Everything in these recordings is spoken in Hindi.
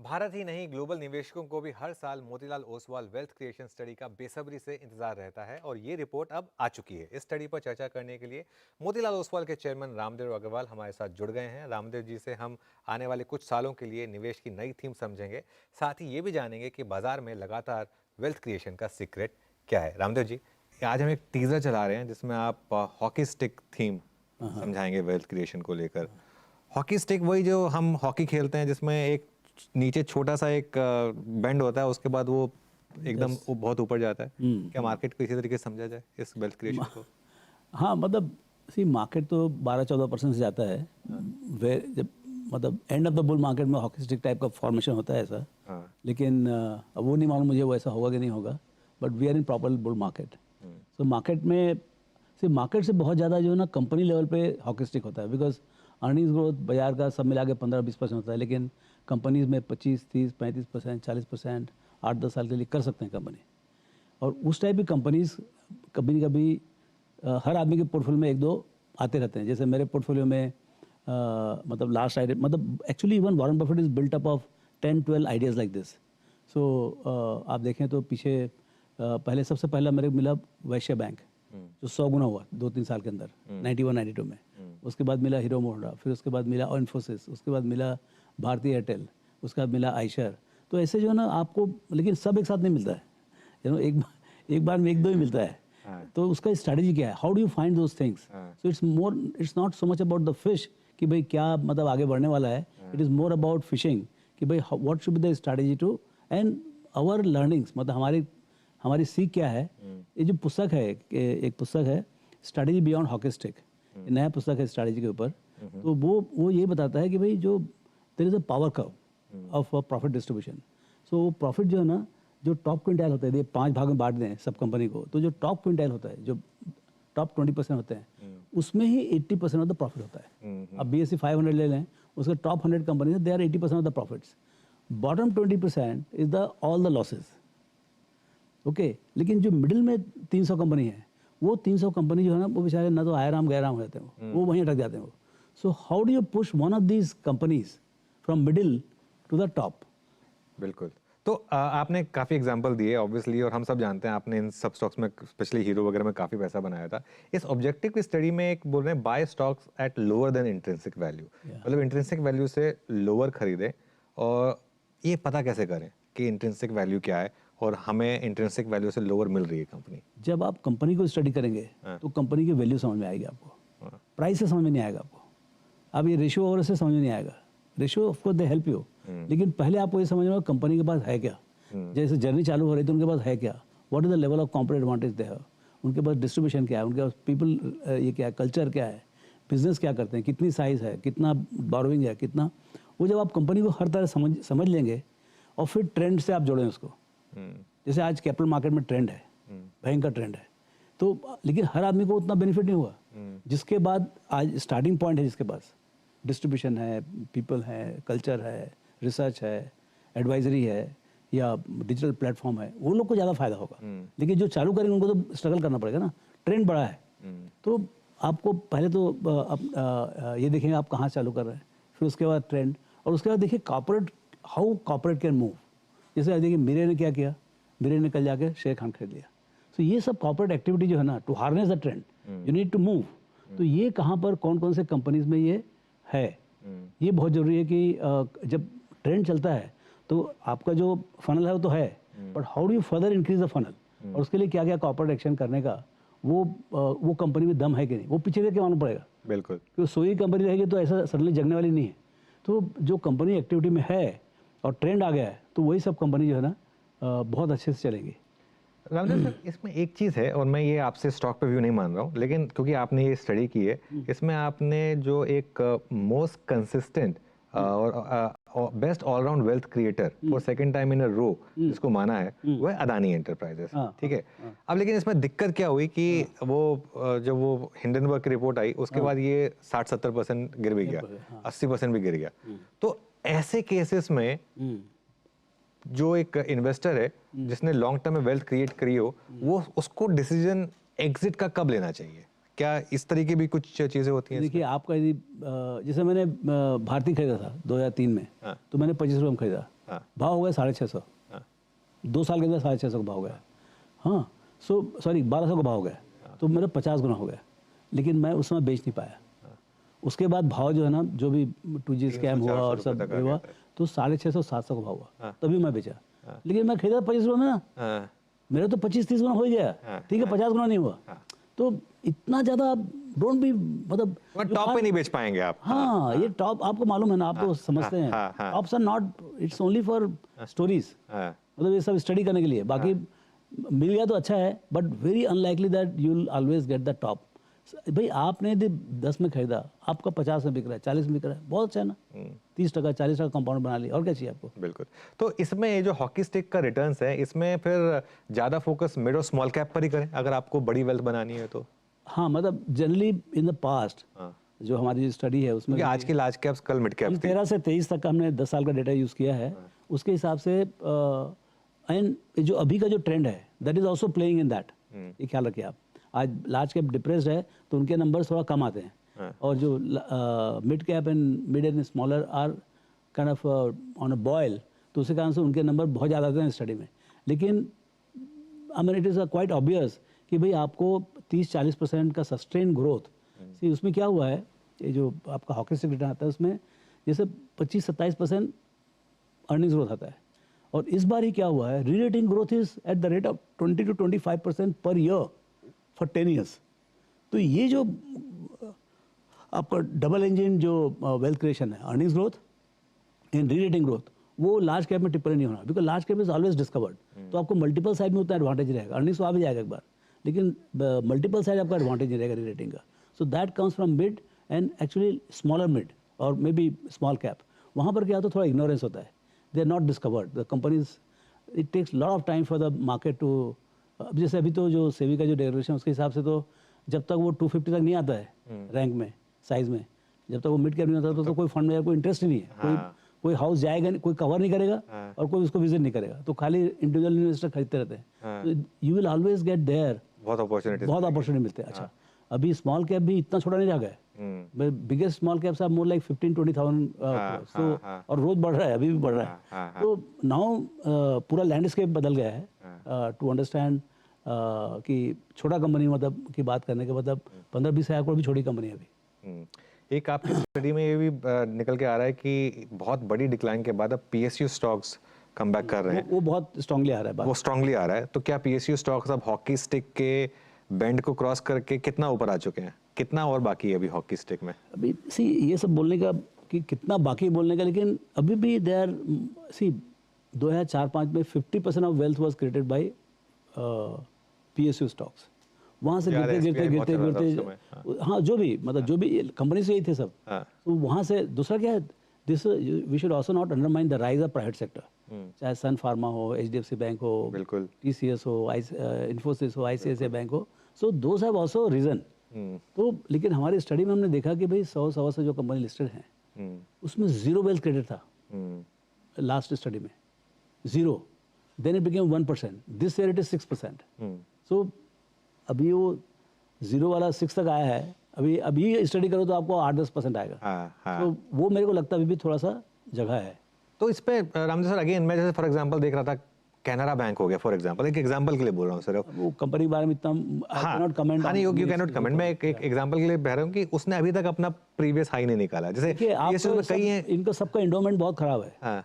भारत ही नहीं, ग्लोबल निवेशकों को भी हर साल Motilal Oswal wealth creation study का बेसब्री से इंतजार रहता है और ये रिपोर्ट अब आ चुकी है। इस स्टडी पर चर्चा करने के लिए मोतीलाल ओसवाल के चेयरमैन रामदेव अग्रवाल हमारे साथ जुड़ गए हैं। रामदेव जी से हम आने वाले कुछ सालों के लिए निवेश की नई थीम समझेंगे, साथ ही ये भी जानेंगे कि बाजार में लगातार वेल्थ क्रिएशन का सीक्रेट क्या है। रामदेव जी, आज हम एक टीजर चला रहे हैं जिसमें आप हॉकी स्टिक थीम समझाएंगे वेल्थ क्रिएशन को लेकर। हॉकी स्टिक वही जो हम हॉकी खेलते हैं जिसमें एक नीचे छोटा सा एक बेंड होता है, उसके बाद वो एकदम वो बहुत ऊपर जाता है। क्या मार्केट को इसी तरीके से समझा जाए इस वेल्थ क्रिएशन को? हाँ, मतलब सी मार्केट तो 12-14% से जाता है। वे जब मतलब end of the bull market में हॉकी स्टिक टाइप का फॉर्मेशन होता है ऐसा। लेकिन अब वो नहीं मालूम मुझे वो ऐसा होगा कि नहीं होगा, but we are in proper bull market. So market में सिर्फ मार्केट से बहुत ज़्यादा जो है ना कंपनी लेवल पे हॉकी स्टिक होता है, बिकॉज अर्निंग्स ग्रोथ बाजार का सब मिला के 15-20% होता है, लेकिन कंपनीज में 25, 30, 35%, 40% 8-10 साल के लिए कर सकते हैं कंपनी। और उस टाइप की कंपनीज कभी कभी हर आदमी के पोर्टफोलियो में एक दो आते रहते हैं। जैसे मेरे पोर्टफोलियो में मतलब लास्ट आइडिया, मतलब actually even Warren Buffett is built up of 10-12 ideas like this. So आप देखें तो पीछे पहले सबसे पहला मेरे को मिला वैश्य बैंक, जो 100 गुना हुआ 2-3 साल के अंदर 91-92 में। उसके बाद मिला हीरो मोहरा, फिर उसके बाद मिला इन्फोसिस, उसके बाद मिला भारतीय एयरटेल, उसके बाद मिला आयशर। तो ऐसे जो है ना आपको, लेकिन सब एक साथ नहीं मिलता है, एक बार में एक दो ही मिलता है। तो उसका स्ट्रैटेजी क्या है, how do you find those things? So it's not so much about the fish कि भाई क्या मतलब आगे बढ़ने वाला है। It is more about fishing कि भाई what should be the strategy to end our learnings, मतलब हमारी सीख क्या है। ये जो पुस्तक है, एक पुस्तक है स्ट्रैटेजी बियॉन्ड हॉकी स्टिक, नया पुस्तक है स्ट्रैटेजी के ऊपर। तो वो ये बताता है कि भाई जो there is a power curve of profit distribution. So profit जो है ना, जो टॉप क्विंटाइल होता है, ये 5 भाग में बांट दें सब कंपनी को, तो जो टॉप क्विंटाइल होता है, जो टॉप 20% होते हैं, उसमें ही 80% ऑफ द प्रॉफिट होता है। अब BSE 500 ले लें, उसके top 100 company they are 80% of the profits. Bottom 20% is the all the losses. Okay, लेकिन जो मिडिल में 300 कंपनी है, वो 300 कंपनी जो है ना, वो बेचारे ना तो आयराम गैराम हो जाते हैं, वो वहीं अटक जाते हैं। So how do you push one of these companies from middle to the top? बिल्कुल। तो आपने काफ़ी एग्जांपल दिए ऑब्वियसली, और हम सब जानते हैं आपने इन सब स्टॉक्स में स्पेशली हीरो वगैरह में काफ़ी पैसा बनाया था। इस ऑब्जेक्टिव की स्टडी में एक बोल रहे हैं buy stocks at lower than intrinsic value, मतलब इंट्रिंसिक वैल्यू से लोअर खरीदें। और ये पता कैसे करें कि इंट्रिंसिक वैल्यू क्या है और हमें इंट्रिंसिक वैल्यू से लोअर मिल रही है कंपनी? जब आप कंपनी को स्टडी करेंगे तो कंपनी की वैल्यू समझ में आएगी आपको, प्राइस से समझ में नहीं आएगा आपको। अब ये रेशियो ओवर से समझ में नहीं आएगा। Ratio of course they help you, लेकिन पहले आपको ये समझना होगा कंपनी के पास है क्या। जैसे जर्नी चालू हो रही थी, उनके पास है क्या, what is the level of competitive advantage they have, उनके पास डिस्ट्रीब्यूशन क्या है, उनके पास पीपल ये क्या है, कल्चर क्या है, बिजनेस क्या करते हैं, कितनी साइज है, कितना बोरोइंग है, कितना। वो जब आप कंपनी को हर तरह समझ लेंगे और फिर ट्रेंड से आप जोड़ें उसको। जैसे आज कैपिटल मार्केट में ट्रेंड है, भयंकर ट्रेंड है, तो लेकिन हर आदमी को उतना बेनिफिट नहीं हुआ। जिसके बाद आज स्टार्टिंग पॉइंट है, जिसके पास डिस्ट्रीब्यूशन है, पीपल है, कल्चर है, रिसर्च है, एडवाइजरी है या डिजिटल प्लेटफॉर्म है, वो लोग को ज़्यादा फायदा होगा। लेकिन जो चालू करेंगे उनको तो स्ट्रगल करना पड़ेगा ना, ट्रेंड बड़ा है। तो आपको पहले तो ये देखेंगे आप कहाँ चालू कर रहे हैं, फिर उसके बाद ट्रेंड, और उसके बाद देखिए corporate, how corporate can move. जैसे देखिए मिरे ने क्या किया, मिरे ने कल जाके शेयर खान खरीद लिया। तो ये सब कॉर्पोरेट एक्टिविटी जो है ना, to harness the trend you need to move. तो ये कहाँ पर कौन कौन से कंपनीज में ये है, ये बहुत जरूरी है कि जब ट्रेंड चलता है तो आपका जो फनल है वो तो है, but how do you further increase the funnel, और उसके लिए क्या क्या कॉर्पोरेट एक्शन करने का, वो कंपनी में दम है कि नहीं, वो पीछे करके मालूम पड़ेगा। बिल्कुल, क्योंकि सोई कंपनी रहेगी तो ऐसा सडनली जगने वाली नहीं है। तो जो कंपनी एक्टिविटी में है और ट्रेंड आ गया है, तो वही सब कंपनी जो है ना बहुत अच्छे से चलेंगी। रामदेव सर, इसमें एक चीज़ है, और मैं ये आपसे स्टॉक पे व्यू नहीं मान रहा हूँ, लेकिन क्योंकि आपने ये स्टडी की है, इसमें आपने जो एक मोस्ट कंसिस्टेंट और best all round wealth creator for second time in a row जिसको माना है, वो है अदानी एंटरप्राइजेस। ठीक है। अब लेकिन इसमें दिक्कत क्या हुई कि वो जब वो हिंडनबर्ग की रिपोर्ट आई, उसके बाद ये 60-70% गिर भी गया, 80% भी गिर गया। तो ऐसे केसेस में जो एक इन्वेस्टर है जिसने लॉन्ग टर्म में वेल्थ क्रिएट करी हो, वो उसको डिसीजन एग्जिट का कब लेना चाहिए? क्या इस तरीके भी कुछ चीजें होती हैं? देखिए आपका यदि जैसे मैंने भारती खरीदा था 2003 में, तो मैंने 25 रुपये में खरीदा, भाव हो गया 650, 2 साल के अंदर 650 का भाव हो गया। हाँ, सो सॉरी 1200 का भाव हो गया, तो मेरा 50 गुना हो गया, लेकिन मैं उस समय बेच नहीं पाया। उसके बाद भाव जो है ना, जो भी 2G स्कैम हुआ और सब हुआ, तो 650 700 का भाव हुआ, तभी मैं बेचा। लेकिन मैं खरीदा 25 रुपये में ना, मेरा तो 25-30 गुना हो ही गया, ठीक है, 50 गुना नहीं हुआ। तो इतना ज़्यादा डोंट बी, मतलब टॉप पे नहीं बेच पाएंगे आप। हाँ, ये टॉप आपको मालूम है ना, आप तो समझते हैं, tops are not, it's only for stories, मतलब ये सब स्टडी करने के लिए। बाकी मिल गया तो अच्छा है, but very unlikely that you will always get the top. भाई आपने यदि 10 में खरीदा, आपका 50 में बिक रहा है, 40 में बिक रहा है, बहुत अच्छा है ना। 30% 40% कंपाउंड बना लिया, और क्या चाहिए आपको। बिल्कुल। तो इसमें ये जो हॉकी स्टिक का रिटर्न्स है, इसमें फिर ज़्यादा फोकस मिड और स्मॉल कैप पर ही करें अगर आपको बड़ी वेल्थ बनानी है तो। हाँ, मतलब जनरली इन द पास्ट जो हमारी स्टडी है उसमें, आज की लार्ज कैप्स कल मिड कैप थी। 13 से 23 तक का हमने 10 साल का डेटा यूज़ किया है, उसके हिसाब से एंड जो अभी का जो ट्रेंड है, that is also playing in that. ये ख्याल रखिए आप, आज लार्ज कैप डिप्रेस्ड है तो उनके नंबर्स थोड़ा कम आते हैं, और जो mid cap and smaller are kind of on a boil, तो उसके कारण से उनके नंबर बहुत ज़्यादा आते हैं स्टडी में। लेकिन I mean it is quite obvious कि भाई आपको 30-40% का सस्टेन ग्रोथ, सी उसमें क्या हुआ है, ये जो आपका हॉकी स्टिक रिटर्न आता है उसमें जैसे 25-27% अर्निंग्स ग्रोथ आता है, और इस बार ही क्या हुआ है, rerating growth is at the rate of 20 to 25% per year for 10 years. तो ये जो आपका डबल इंजन जो वेल्थ क्रिएशन है, अर्निंग्स ग्रोथ एंड री-रेटिंग ग्रोथ, वो लार्ज कैप में टिप्पणी नहीं होना, because large cap is always discovered. तो आपको मल्टीपल साइड में उतना एडवांटेज रहेगा, अर्निंग्स तो आ भी जाएगा एक बार, लेकिन मल्टीपल साइड आपका एडवांटेज नहीं रहेगा री-रेटिंग का। So that comes from mid and actually smaller mid और मे बी स्मॉल कैप। वहाँ पर क्या होता है, थोड़ा इग्नोरेंस होता है, they are not discovered the companies, it takes lot of time for the market to. जैसे अभी तो जो सेबी का जो डेरिवेशन उसके हिसाब से तो जब तक वो 250 तक नहीं आता है रैंक में, साइज में, जब तक वो मिड कैप नहीं आता तो कोई फंड में कोई इंटरेस्ट ही नहीं है, कोई हाउस जाएगा नहीं, कोई कवर नहीं करेगा और कोई उसको विजिट नहीं करेगा, तो खाली इंडिविजुअल इन्वेस्टर खरीदते रहते हैं। You will always get there, बहुत अपॉर्चुनिटी मिलते हैं। अच्छा, अभी स्मॉल कैप भी इतना छोटा नहीं रह गया, biggest small caps are more like 15-20,000, so और रोज बढ़ रहा है, अभी भी बढ़ रहा है। तो नाउ पूरा लैंडस्केप बदल गया है टू अंडरस्टैंड कि छोटा कंपनी मतलब की बात करने के मतलब 15-20 हज़ार करोड़ भी छोटी कंपनी है अभी। एक आपकी स्टडी में ये भी निकल के आ रहा है कि बहुत बड़ी डिक्लाइन के बाद अब पीएसयू स्टॉक्स कम बैक कर रहे हैं, वो बहुत स्ट्रांगली आ रहा है, वो स्ट्रांगली आ रहा है। तो क्या पीएसयू स्टॉक्स अब हॉकी स्टिक के बैंड को क्रॉस करके कितना ऊपर आ चुके हैं, कितना और बाकी है अभी हॉकी स्टिक में? अभी सी ये सब बोलने का कि कितना बाकी बोलने का, लेकिन अभी भी दे आर, सी 2004-05 में 50% of wealth was created by PSU stocks. वहाँ से गिरते, हाँ जो भी मतलब जो भी कंपनी से यही थे सब, तो वहाँ से दूसरा क्या है, this we should also not undermine the rise of private sector, चाहे सन फार्मा हो, एचडीएफसी बैंक हो, बिल्कुल, टीसीएस हो, इन्फोसिस हो, आईसीआईसीआई बैंक हो, so those have also reason. तो लेकिन हमारी स्टडी में हमने देखा कि भाई 100 से जो कंपनी लिस्टेड हैं उसमें जीरो वेल्थ क्रेडिट था लास्ट स्टडी में, zero, then it became 1%, this year it is 6%। So अभी वो जीरो वाला 6 तक आया है, अभी स्टडी करो तो आपको 8-10% आएगा। तो वो मेरे को लगता है अभी भी थोड़ा सा जगह है। तो इस पे रामदेव सर अगेन मैं जैसे फॉर एग्जांपल देख रहा था, कैनरा बैंक हो गया फॉर एग्जांपल, एक एग्जांपल के लिए बोल रहा हूँ सिर्फ, वो कंपनी के बारे में इतना आई कैन नॉट कमेंट। हाँ नहीं, यू कैन नॉट कमेंट, मैं एक एग्जांपल के लिए कह रहा हूँ कि उसने अभी तक अपना प्रीवियस हाई नहीं निकाला। जैसे कई हैं, इनका सबका एंडोमेंट बहुत खराब है,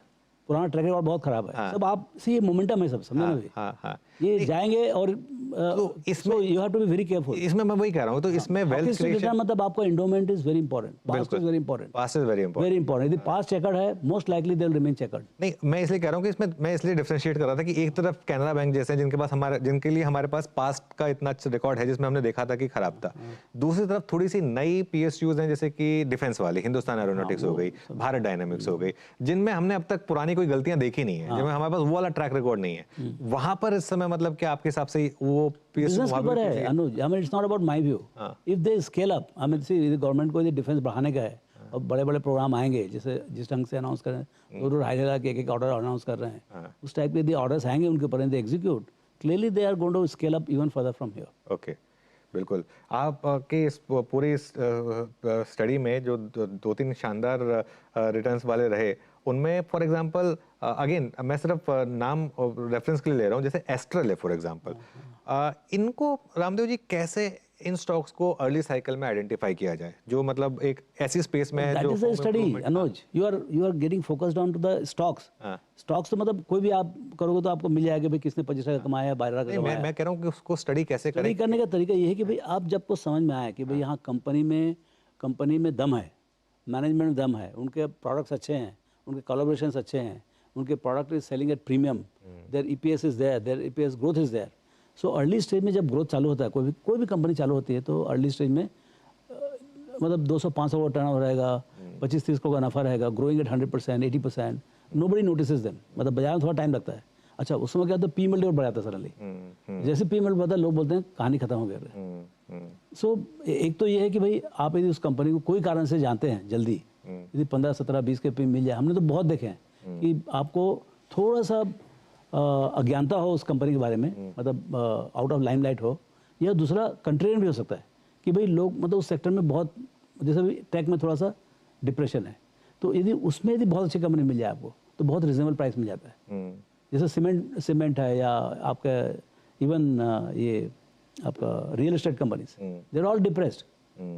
पुराना ट्रैक रिकॉर्ड बहुत खराब है, सब आप सी ये मोमेंटम है सब, समझे ना, ये जाएंगे और तो इसमें you have to be very careful. इसमें मैं वही कह रहा हूँ, तो इसमें वेल्थ क्रिएशन मतलब आपका endowment is very important, past is very important, past is very important, यदि पास्ट चेकर्ड है most likely they will remain chequered. नहीं, मैं इसलिए कह रहा हूँ कि इसमें मैं इसलिए डिफरेंशिएट कर रहा था कि एक तरफ कैनरा बैंक जैसे हैं जिनके पास जिनके लिए हमारे पास पास्ट का इतना अच्छा रिकॉर्ड है जिसमें हमने देखा था कि खराब था, दूसरी तरफ थोड़ी सी नई पीएसयूज हैं जैसे कि डिफेंस वाली, हिंदुस्तान एरोनॉटिक्स हो गई, भारत डायनामिक्स हो गई, जिनमें हमने अब तक पुरानी कोई गलतियां देखी नहीं है, जिनमें हमारे पास वो वाला ट्रैक रिकॉर्ड नहीं है। वहां पर इस समय मतलब कि आपके हिसाब से वो बिजनेस के ऊपर है Anuj, I mean it's not about my view, if they scale up, I mean see government को डिफेंस बढ़ाने का है और बड़े-बड़े प्रोग्राम आएंगे, जैसे जिस ढंग से अनाउंस कर रहे हैं, दो हाई के एक ऑर्डर अनाउंस कर रहे हैं, उस टाइप के यदि ऑर्डर्स आएंगे उनके ऊपर they execute, clearly they are going to scale up even further from here. Okay, बिल्कुल। आप के इस पूरी स्टडी में जो 2-3 शानदार रिटर्न्स वाले रहे, उनमें फॉर एग्जांपल अगेन मैं सिर्फ नाम रेफरेंस के लिए ले रहा हूँ, जैसे एस्ट्रल है फॉर एग्जांपल, इनको रामदेव जी कैसे इन स्टॉक्स को अर्ली साइकिल में आइडेंटिफाई किया जाए, जो मतलब एक ऐसी स्पेस में है दैट जो is a study Anuj, you are getting focused on to the stocks. Stocks तो मतलब कोई भी आप करोगे तो आपको मिल जाएगा भाई किसने 25 कमाया है, 12 का नहीं, कमाया है। मैं कह रहा हूँ कि उसको स्टडी कैसे स्टडी करें। करने का तरीका ये है कि भाई आप जब को समझ में आया कि भाई यहाँ कंपनी में दम है, मैनेजमेंट में दम है, उनके प्रोडक्ट्स अच्छे हैं, उनके कोलैबोरेशंस अच्छे हैं, उनके product is selling at premium, there EPS is there, there EPS growth is there. So early stage में जब ग्रोथ चालू होता है, कोई भी कंपनी चालू होती है तो अर्ली स्टेज में मतलब 200-500 का टर्नओवर रहेगा, 25-30 का नफा रहेगा, growing at 100%, 80%, nobody notices them, मतलब बाजार में थोड़ा टाइम लगता है। अच्छा, उस समय क्या होता है, पी मल्टीपल बढ़ जाता है सडनली, जैसे पी मल्टीपल बढ़ता है लोग बोलते हैं कहानी खत्म हो गया। सो एक तो ये है कि भाई आप यदि उस कंपनी को कोई कारण से जानते हैं जल्दी, यदि 15, 17, 20 के पी मिल जाए, हमने तो बहुत देखे हैं कि आपको थोड़ा सा अज्ञानता हो उस कंपनी के बारे में, मतलब आउट ऑफ लाइमलाइट हो, या दूसरा कंट्रेरियन भी हो सकता है कि भाई लोग मतलब उस सेक्टर में बहुत, जैसे भी टेक में थोड़ा सा डिप्रेशन है, तो यदि बहुत अच्छी कंपनी मिल जाए आपको तो बहुत रिजनेबल प्राइस मिल जाता है। जैसे सीमेंट है, या आपका इवन ये आपका real estate companies, they are all depressed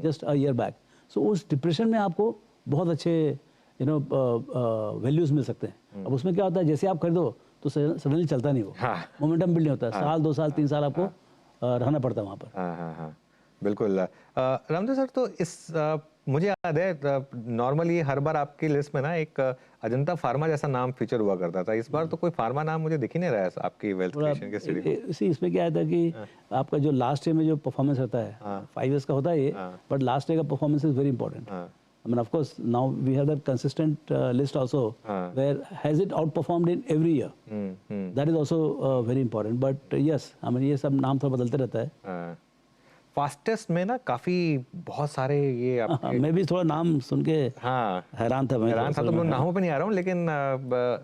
just a year back. So उस डिप्रेशन में आपको बहुत अच्छे वैल्यूज मिल सकते हैं। अब उसमें क्या होता है, जैसे आप खरीदो तो सडनली चलता नहीं, वो मोमेंटम बिल्ड नहीं होता, साल 2 साल 3 साल आपको रहना पड़ता है वहाँ पर। हाँ, बिल्कुल। रामदेव सर, तो इस मुझे याद है नॉर्मली हर बार आपकी लिस्ट में ना एक अजंता फार्मा जैसा नाम फीचर हुआ करता था, इस बार तो कोई फार्मा नाम मुझे दिख ही नहीं रहा है आपकी वेल्थ क्रिएशन के स्टडी में। इसमें क्या आता है कि आपका जो लास्ट ईयर में जो परफॉर्मेंस रहता है, 5 years का होता है ये, बट लास्ट ईयर का performance is very important. I mean, of course, now we have that consistent list also, where has it outperformed in every year. That is also very important. But yes, I mean, ये सब नाम थोड़ा बदलते रहता है। फास्टेस्ट में ना काफी बहुत सारे ये आपके मैं भी थोड़ा नाम सुन के हैरान था तो मैं नामों पे नहीं आ रहा हूँ, लेकिन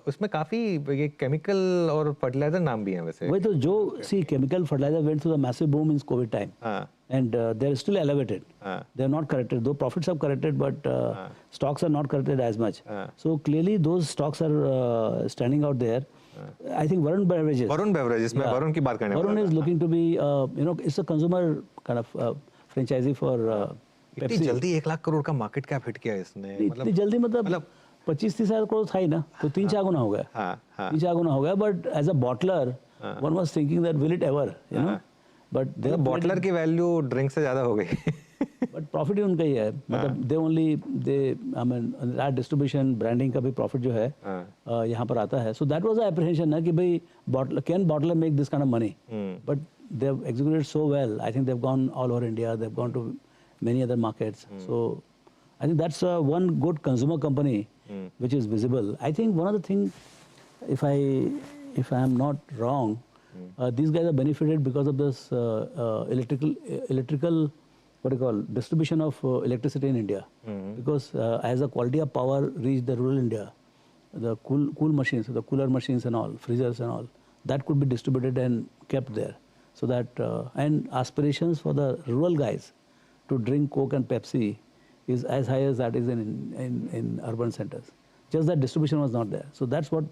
उसमें काफी ये केमिकल और फर्टिलाइजर नाम भी हैं वैसे। वही तो, जो see chemical fertiliser went through the massive boom in covid time, and they are still elevated. They are not corrected, though profits have corrected, but stocks are not corrected as much. So clearly those stocks are standing out there. I think Varun Beverages, मैं वरुण की बात करने वाला था। Varun is looking to be, it's a consumer kind of franchisee for Pepsi. इतनी जल्दी 1 लाख करोड़ का मार्केट कैप हिट किया इसने, इतनी जल्दी मतलब 25-30 हज़ार करोड़ था ही ना, तो 3-4 गुना हो गया, 3-4 गुना हो गया। But as a bottler, one was thinking that will it ever, you know? But bottler की वैल्यू ड्रिंक से ज्यादा हो गई। बट प्रॉफिट ही उनका ही है, मतलब they I mean distribution branding का भी प्रॉफिट जो है यहाँ पर आता है। So that was the apprehension ना कि भाई bottler make this kind of money, but they have executed so well. I think they have gone all over India, they have gone to many other markets. So I think that's one good consumer company which is visible. I think one of the thing, if I am not wrong, these guys are benefited because of this electrical what do you call distribution of electricity in India, because as the quality of power reached the rural India, the cool machines, the cooler machines and all, freezers and all, that could be distributed and kept there, so that and aspirations for the rural guys to drink Coke and Pepsi is as high as that is in urban centers. Just that distribution was not there, so that's what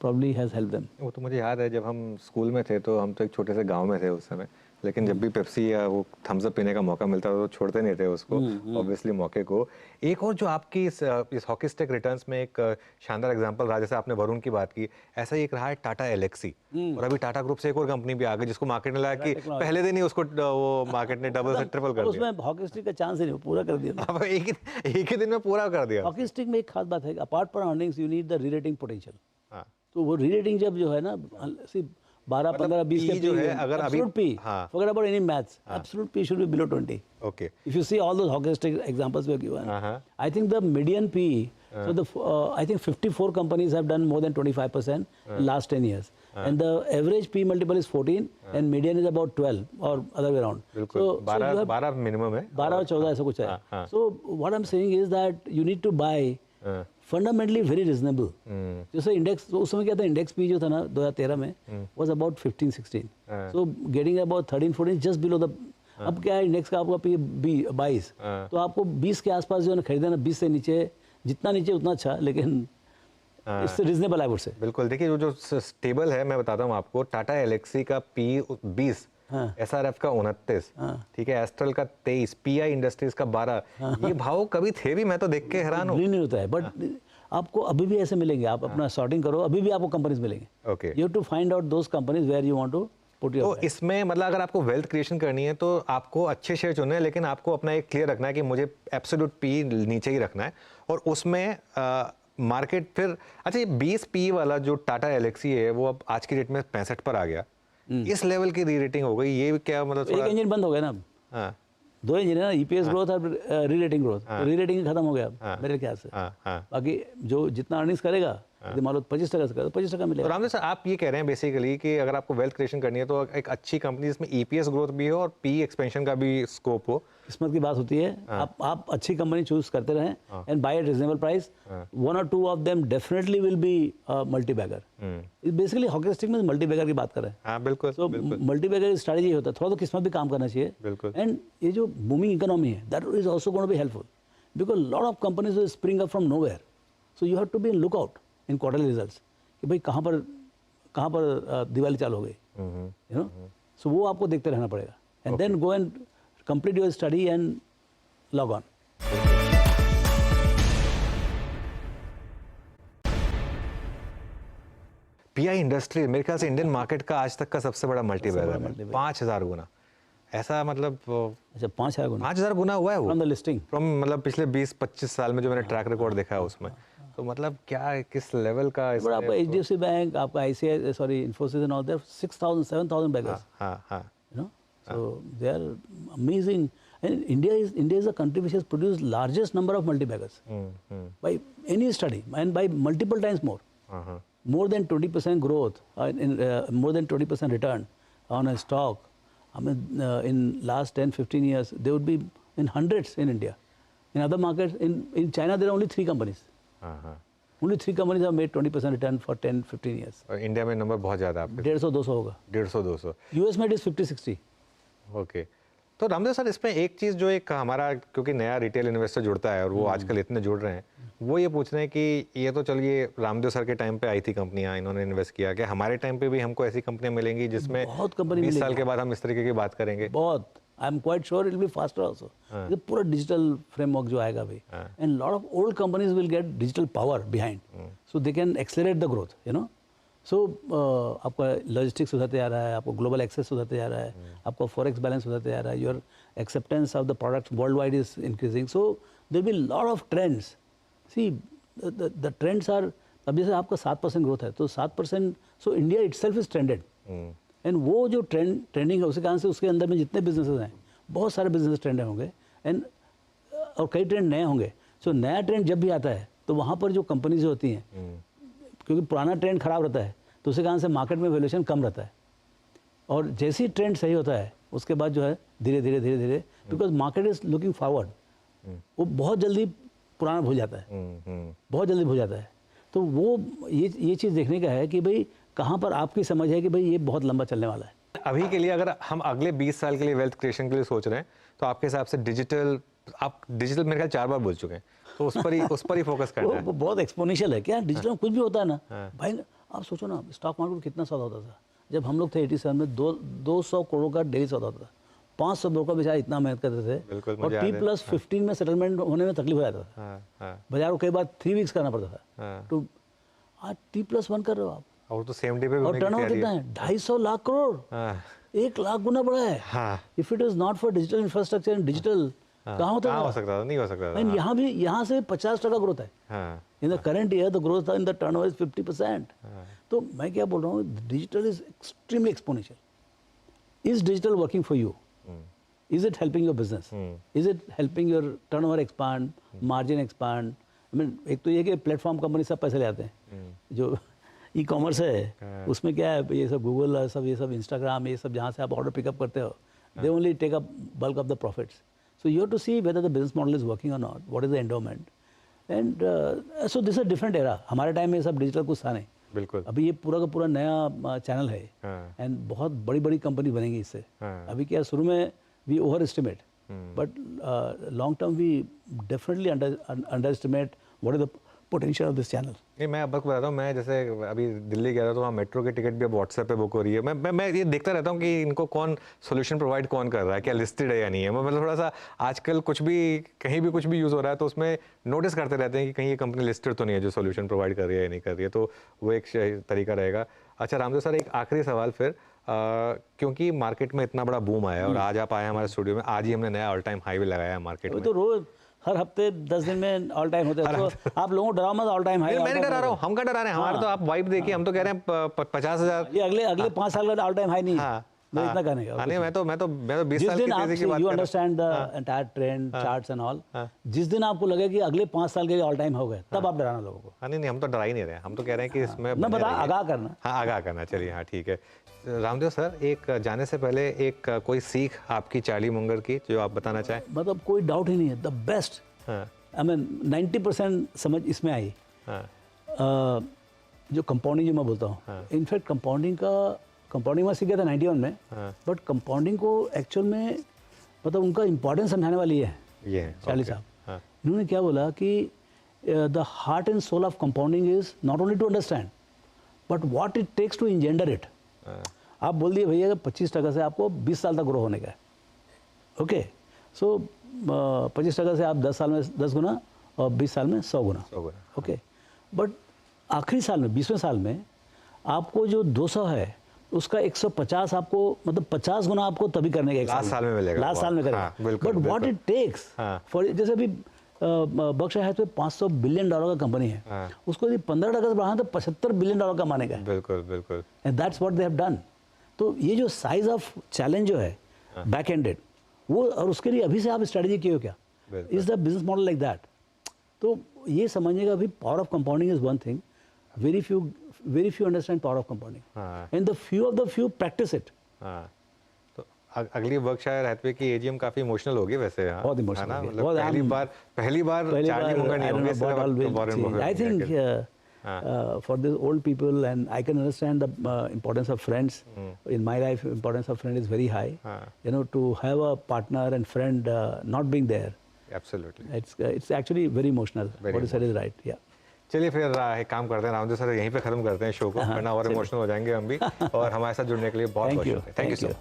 probably has helped them. वो तो मुझे याद है जब हम स्कूल में थे तो हम तो एक छोटे से गांव में थे उस समय, लेकिन जब भी पेप्सी या वो थम्स अप पीने का मौका मिलता था तो छोड़ते नहीं थे उसको, ऑब्वियसली मौके को। एक और जो आपकी इस हॉकी स्टिक रिटर्न्स में एक शानदार एग्जांपल रहा, जैसे आपने वरुण की बात की, ऐसा ही एक रहा है टाटा एलेक्सी, और अभी टाटा ग्रुप से एक और कंपनी भी आ गई जिसको मार्केट ने लगा कि पहले दिन ही उसको वो मार्केट ने डबल से ट्रिपल कर दिया। उसमें हॉकी स्टिक का चांस ही नहीं, पूरा कर दिया। अब एक ही दिन में पूरा कर दिया। हॉकी स्टिक में एक खास बात है, apart from earnings you need the rerating potential. तो वो री-रेटिंग जब जो है ना 12, 15, 20 के जो है, अगर अभी forget about any maths, absolute P should be below 20. Okay. If you see all those hockey stick examples we have given, I think the median P, so I think 54 companies have done more than 25% in last 10 years, and the average P multiple is 14 and median is about 12 or other way around. So 12 minimum है, 12 और 14 ऐसा कुछ है। So what I'm saying is that you need to buy fundamentally very reasonable. जैसे इंडेक्स, तो उस समय क्या था, इंडेक्स पी जो था ना 2013 में was about 15-16, so getting about 13-14 just below the. अब क्या है, इंडेक्स का आपका पी 22, तो आपको 20 के आसपास जो है ना खरीदना, 20 से नीचे, जितना नीचे उतना अच्छा, लेकिन it's reasonable I would say. बिल्कुल, देखिए जो जो स्टेबल है, मैं बताता हूँ आपको, टाटा एलेक्सी का पी 20, एसआरएफ का 29, ठीक है, एस्ट्रल का 23, पीआई इंडस्ट्रीज का 12, ये भाव कभी थे भी, मैं तो देख के हैरान हूँ। बिलीव नहीं होता है, बट आपको अभी भी ऐसे मिलेंगे, आप अपना सॉर्टिंग करो, अभी भी आपको कंपनीज मिलेंगे। Okay, you have to find out those companies where you want to put your. तो इसमें मतलब अगर आपको वेल्थ क्रिएशन करनी है तो आपको अच्छे शेयर चुनने हैं, लेकिन आपको अपना एक क्लियर रखना है कि मुझे एब्सोल्यूट पी नीचे ही रखना है, और उसमें मार्केट फिर अच्छा, ये 20 पी वाला जो टाटा एलेक्सी है वो अब आज की डेट में 65 पर आ गया, इस लेवल की री रेटिंग हो गई, ये क्या मतलब एक इंजन बंद हो गया ना अब। हाँ, 2 इंजन है ना, ईपीएस ग्रोथ और री रेटिंग ग्रोथ। री रेटिंग खत्म हो गया अब मेरे ख्याल से। बाकी जो जितना अर्निंग्स करेगा, यदि मान लो 25% से करेगा तो 25% तो मिलेगा। रामदेव सर, आप ये कह रहे हैं बेसिकली कि अगर आपको वेल्थ क्रिएशन करनी है तो एक अच्छी कंपनी जिसमें ईपीएस ग्रोथ भी हो और पी एक्सपेंशन का भी स्कोप हो। किस्मत की बात होती है, आप अच्छी कंपनी चूज करते रहें and buy at reasonable price. 1 or 2 of them definitely will be multi bagger. Basically hockey stick में मल्टी बैगर की बात कर रहे हैं। हाँ, बिल्कुल, सो मल्टी बैगर स्ट्रैटेजी होता है, थोड़ा तो किस्मत भी काम करना चाहिए। बिल्कुल। एंड ये जो बूमिंग इकोनॉमी है, that is also going to be helpful because lot of companies will spring up from nowhere. So you have to be in look out in quarterly results कि भाई कहाँ पर दिवाली चालू हो गई, यू नो। सो वो आपको देखते रहना पड़ेगा and then go and complete your study and log on. PI industry मेरे ख्याल से इंडियन मार्केट का आज तक का सबसे बड़ा मल्टीबैगर है, 5000 गुना, ऐसा मतलब अच्छा 5,000 गुना 5000 गुना हुआ है वो फ्रॉम द लिस्टिंग, फ्रॉम मतलब पिछले 20-25 साल में जो मैंने ट्रैक रिकॉर्ड देखा है उसमें, तो मतलब क्या किस लेवल का बट आपका एचडीएफसी बैंक, आपका ICI, sorry Infosys and all, there 6,000 7,000 baggers, हाँ, you know, so they are amazing. And India is a country which has produced largest number of multi-baggers by any study and by multiple times more. More than 20% growth, more than 20% return on a stock. I mean, in last 10-15 years, they would be in hundreds in India. In other markets, in China, there are only 3 companies. Only 3 companies have made 20% return for 10-15 years. और इंडिया में नंबर बहुत ज़्यादा आपके 150-200 होगा. 150-200. US में it is 50-60. ओके, तो रामदेव सर, इसमें एक चीज़ जो एक हमारा, क्योंकि नया रिटेल इन्वेस्टर जुड़ता है और वो आजकल इतने जुड़ रहे हैं, वो ये पूछ रहे हैं कि ये तो चलिए रामदेव सर के टाइम पे आई थी कंपनियां, इन्होंने इन्वेस्ट किया, कि हमारे टाइम पे भी हमको ऐसी कंपनियां मिलेंगी जिसमें बहुत कंपनी 20 साल के बाद हम इस तरीके की बात करेंगे? बहुत, I am quite sure it will be faster also. ये पूरा डिजिटल फ्रेमवर्क जो आएगा भाई, and lot of old companies will get digital power behind, so they can accelerate the growth, you know. So आपका लॉजिस्टिक्स सुधरते जा रहा है, आपको ग्लोबल एक्सेस सुधरते जा रहा है, आपका फॉरेक्स बैलेंस सुधरते जा रहा है, your acceptance of the products world wide is increasing, so there will lot of trends. See the trends are, अब जैसे आपका 7% ग्रोथ है तो 7%, so India itself is trended, and वो जो ट्रेंडिंग है उसके कारण से उसके अंदर में जितने बिजनेसेस हैं, बहुत सारे बिजनेस ट्रेंड होंगे, एंड और कई ट्रेंड नए होंगे। सो नया ट्रेंड जब भी आता है तो वहाँ पर जो कंपनीज होती हैं, क्योंकि पुराना ट्रेंड खराब रहता है तो उसके कारण से मार्केट में वैल्यूएशन कम रहता है, और जैसे ही ट्रेंड सही होता है उसके बाद जो है धीरे धीरे because market is looking forward, वो बहुत जल्दी पुराना भूल जाता है, बहुत जल्दी भूल जाता है। तो वो ये चीज़ देखने का है कि भाई कहाँ पर आपकी समझ है कि भाई ये बहुत लंबा चलने वाला है। अभी के लिए अगर हम अगले 20 साल के लिए वेल्थ क्रिएशन के लिए सोच रहे हैं तो आपके हिसाब से डिजिटल, आप डिजिटल मेरे ख्याल 4 बार बोल चुके हैं, तो उस पर ही फोकस करना है। वो बहुत एक्सपोनेंशियल है क्या डिजिटल में, कुछ भी होता है ना भाई। आप सोचो ना, स्टॉक मार्केट में कितना सौदा होता था जब हम लोग थे 87 में, 200 करोड़ का डेली सौदा होता था, 500 ब्रोकर बेचारे इतना मेहनत करते थे, और T+15 में सेटलमेंट होने में तकलीफ हो जाता था, बाजार को कई बार 3 वीक्स करना पड़ता था। तो आज T+1 कर रहे हो आप, और तो सेम डे पे और टर्नओवर कितना है, 250 लाख करोड़, 1 लाख गुना बड़ा है। If it is not for digital infrastructure and digital, कहाँ होता हो सकता था, नहीं हो सकता था। यहाँ भी, यहाँ से 50% ग्रोथ है। In the current year the growth in the turnover is 50%। तो मैं क्या बोल रहा हूँ, digital is extremely exponential. Is digital working for you? Is it helping your business? Is it helping your turnover expand, margin expand? I mean, एक तो ये कि प्लेटफॉर्म कंपनी सब पैसे ले आते हैं, जो ई कॉमर्स है उसमें क्या है, ये सब गूगल, ये सब इंस्टाग्राम, ये सब जहाँ से आप ऑर्डर पिकअप करते हो, they only take up bulk of the profits. So you have to see whether the business model is working और not, what is the endowment, and so this is different era. हमारे टाइम में सब डिजिटल कुछ था नहीं, बिल्कुल। अभी ये पूरा का पूरा नया चैनल है, एंड बहुत बड़ी बड़ी कंपनी बनेगी इससे। अभी क्या, शुरू में we overestimate, but long term we definitely underestimate what is the potential of this channel. नहीं, मैं आपको बताता हूँ, मैं जैसे अभी दिल्ली गया था तो वहाँ मेट्रो की टिकट भी अब व्हाट्सएप पे बुक हो रही है। मैं ये देखता रहता हूँ कि इनको कौन सोल्यूशन प्रोवाइड कौन कर रहा है, क्या लिस्टेड है या नहीं है। मैं मतलब थोड़ा सा आजकल कुछ भी कहीं भी कुछ भी यूज़ हो रहा है तो उसमें नोटिस करते रहते हैं कि कहीं ये कंपनी लिस्टेड तो नहीं है जो सोल्यूशन प्रोवाइड कर रही है या नहीं कर रही है, तो वो एक तरीका रहेगा। अच्छा रामदेव सर, एक आखिरी सवाल फिर, क्योंकि मार्केट में इतना बड़ा बूम आया और आज आप आए हमारे स्टूडियो में, आज ही हमने नया ऑल टाइम हाई लगाया है मार्केट में। तो रोज हर हफ्ते 10 दिन में ऑल टाइम होते हैं, तो आप लोगों को डराओ मत, ऑल टाइम हाई। मैं नहीं डरा रहा हूँ, हम क्या डरा रहे हैं, हमारे तो आप वाइब देखिए, हम तो कह रहे हैं 50,000। ये अगले 5 साल का ऑल टाइम हाई नहीं है। हाँ, मैं इतना कहने का। नहीं, मैं तो 20 साल की तेजी की बात यू कर रहा understand the entire trend charts and all, जिस दिन आपको लगे कि अगले 5 साल के लिए ऑल टाइम हो गए, तब आप डराना लोगों को। हूँ। नहीं, हम तो डरा ही नहीं रहे, हम तो कह रहे हैं कि इसमें मैं बने बता, रहिए। आगाह करना। हाँ, आगाह करना, चलिए, हाँ ठीक है। रामदेव सर, एक जाने से पहले एक कोई सीख आपकी चार्ली मुंगर की जो आप बताना चाहें? मतलब कोई डाउट ही नहीं है, द बेस्ट, आई मीन 90% समझ इसमें आई। जो कंपाउंडिंग जो मैं बोलता हूँ, इनफैक्ट कंपाउंडिंग में सीख गया था 91 में, बट कंपाउंडिंग को एक्चुअल में मतलब उनका इंपॉर्टेंस समझाने वाली है ये चार्ली साहब। इन्होंने क्या बोला कि the heart and soul of compounding is not only to understand but what it takes to engender it. आप बोल दिए भैया 25% से आपको 20 साल तक ग्रो होने का है, ओके, सो 25% से आप 10 साल में 10 गुना और 20 साल में 100 गुना, ओके, बट आखिरी साल में 20वें साल में आपको जो 200 है उसका 150 आपको मतलब 50 गुना आपको तभी करने का लास्ट साल में मिलेगा, लास्ट साल में करेगा। But what it takes for, जैसे अभी बर्कशायर हैथवे $500 बिलियन का कंपनी है, उसको यदि 15% से बढ़ाना तो $75 बिलियन कमाने का है। बिल्कुल बिल्कुल, and that's what they have done. तो ये जो साइज ऑफ चैलेंज जो है बैक एंडेड वो, और उसके लिए अभी से आप स्ट्रेटजी किए हो क्या, is the business model like that. तो ये समझने का भी power of compounding is one thing, very few understand power of compounding, and the few of the few practice it. तो अगली बर्कशायर हैथवे की एजीएम काफी इमोशनल होगी वैसे, बहुत इमोशनल है ना, होगी। मतलब पहली बार चार्ली मुंगर नहीं होंगे, I think for the old people, and I can understand the importance of friends. In my life, importance of friend is very high. You know, to have a partner and friend not being there, absolutely, it's actually very emotional. What you said is right. Yeah. चलिए फिर एक काम करते हैं रामदेव सर, यहीं पे खत्म करते हैं शो को, वरना और इमोशनल हो जाएंगे हम भी। और हमारे साथ जुड़ने के लिए बहुत बहुत शुक्रिया। Thank you so much.